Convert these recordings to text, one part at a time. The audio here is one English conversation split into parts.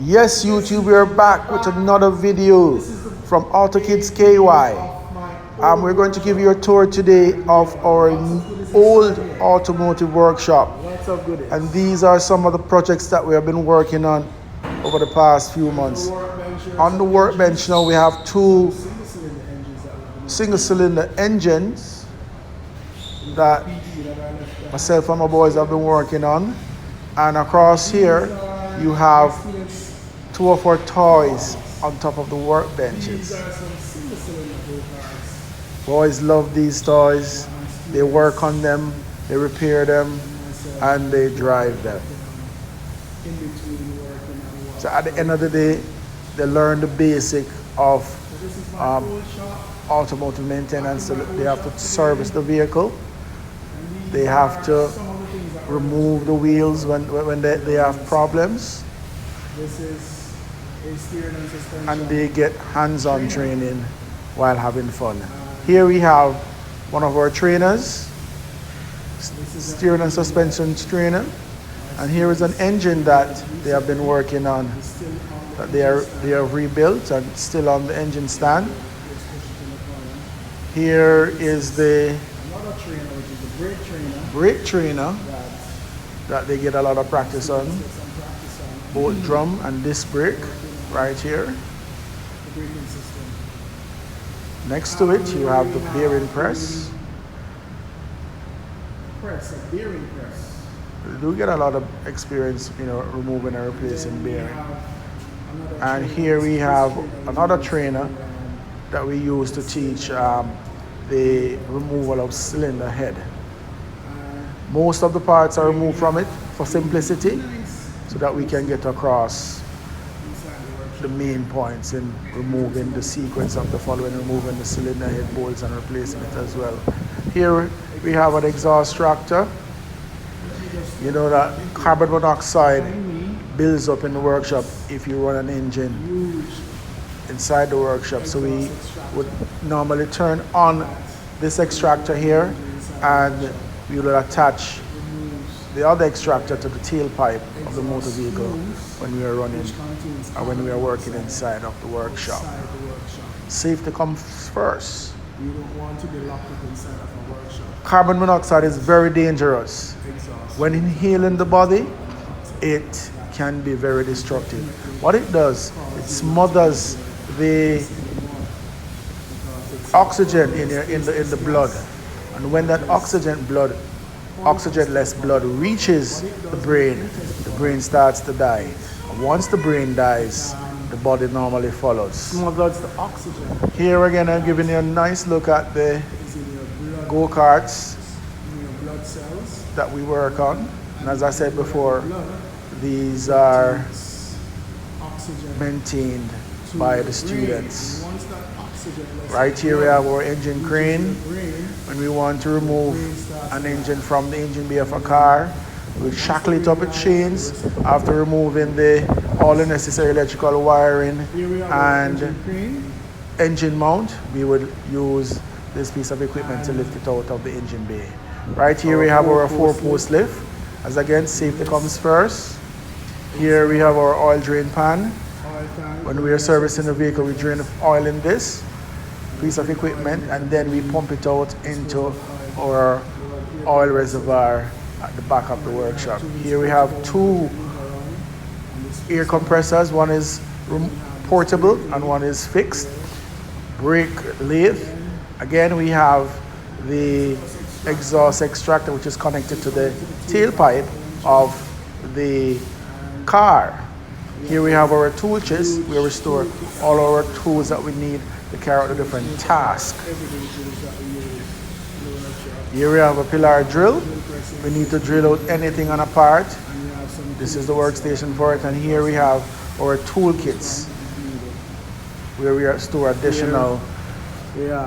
Yes, YouTube, we are back with another video from Auto Kids KY. We're going to give you a tour today of our old automotive workshop. And these are some of the projects that we have been working on over the past few months. On the workbench now, we have two single-cylinder engines that myself and my boys have been working on. And across here, you have two of our toys on top of the workbenches. Boys love these toys. They work on them, they repair them, and they drive them. So at the end of the day, they learn the basic of automotive maintenance. So they have to service the vehicle. They have to remove the wheels when they have problems. And they get hands-on training while having fun. Here we have one of our trainers, steering and suspension trainer. And here is an engine that they have been working on, that they have rebuilt and still on the engine stand. Here is the brake trainer that they get a lot of practice on, both drum and disc brake right here. Next to it you have the bearing press. We do get a lot of experience, removing and replacing bearing. And here we have another trainer that we use to teach the removal of cylinder head. Most of the parts are removed from it for simplicity, so that we can get across the main points in removing the sequence of the following, removing the cylinder head bolts and replacing it as well. Here we have an exhaust tractor. You know that carbon monoxide builds up in the workshop if you run an engine inside the workshop. So we would normally turn on this extractor here, and we will attach the other extractor to the tailpipe of the motor vehicle when we are running or when we are working inside of the workshop. Safety comes first. You don't want to be locked up inside of a workshop. Carbon monoxide is very dangerous. When inhaling the body, it can be very destructive. What it does, it smothers the oxygen in the blood, and when that oxygenless blood reaches the brain starts to die. And once the brain dies, the body normally follows. Smothers the oxygen. Here again, I'm giving you a nice look at the go-karts that we work on. And as I said before, these are maintained by the students. Right here we have our engine crane. When we want to remove an engine from the engine bay of a car, we shackle it up with chains. After removing all the necessary electrical wiring and engine mount, we would use this piece of equipment to lift it out of the engine bay. Right here we have our 4-post lift. As again, safety comes first. Here we have our oil drain pan. When we are servicing the vehicle, we drain the oil in this piece of equipment, and then we pump it out into our oil reservoir at the back of the workshop. Here we have two air compressors. One is portable and one is fixed. Brake lathe. Again, we have the exhaust extractor, which is connected to the tailpipe of the car. Here we have our tool chest, where we store all our tools that we need to carry out the different tasks. Here we have a pillar drill. We need to drill out anything on a part. This is the workstation for it. And here we have our tool kits, where we store additional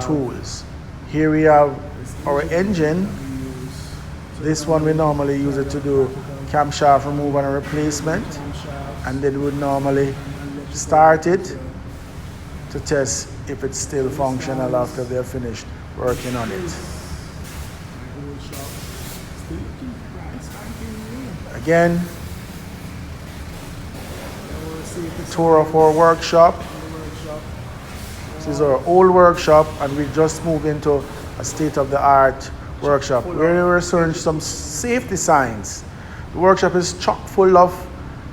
tools. Here we have our engine. This one we normally use it to do camshaft removal and replacement. And then we would normally start it to test if it's still functional after they're finished working on it. Again, tour of our workshop. This is our old workshop, and we just moved into a state-of-the-art workshop where we research some safety signs. The workshop is chock full of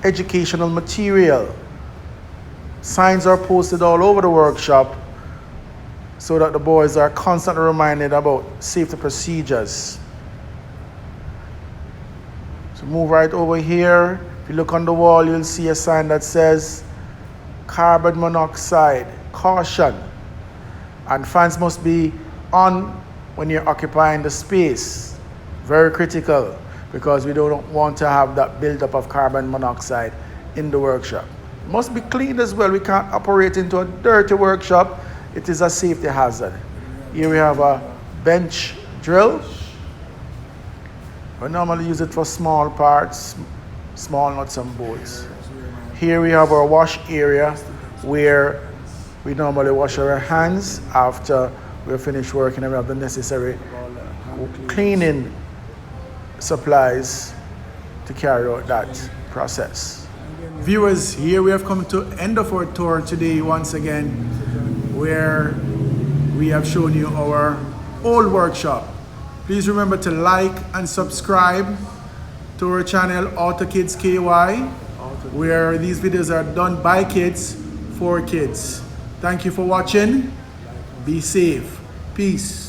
educational material. Signs are posted all over the workshop so that the boys are constantly reminded about safety procedures. So move right over here. If you look on the wall, you'll see a sign that says carbon monoxide, caution. And fans must be on when you're occupying the space. Very critical, because we don't want to have that buildup of carbon monoxide in the workshop. It must be clean as well. We can't operate into a dirty workshop. It is a safety hazard. Here we have a bench drill. We normally use it for small parts, small nuts and bolts. Here we have our wash area where we normally wash our hands after we're finished working, and we have the necessary cleaning supplies to carry out that process. Viewers, here we have come to the end of our tour today once again, where we have shown you our old workshop. Please remember to like and subscribe to our channel Auto Kids KY, where these videos are done by kids for kids. Thank you for watching. Be safe. Peace.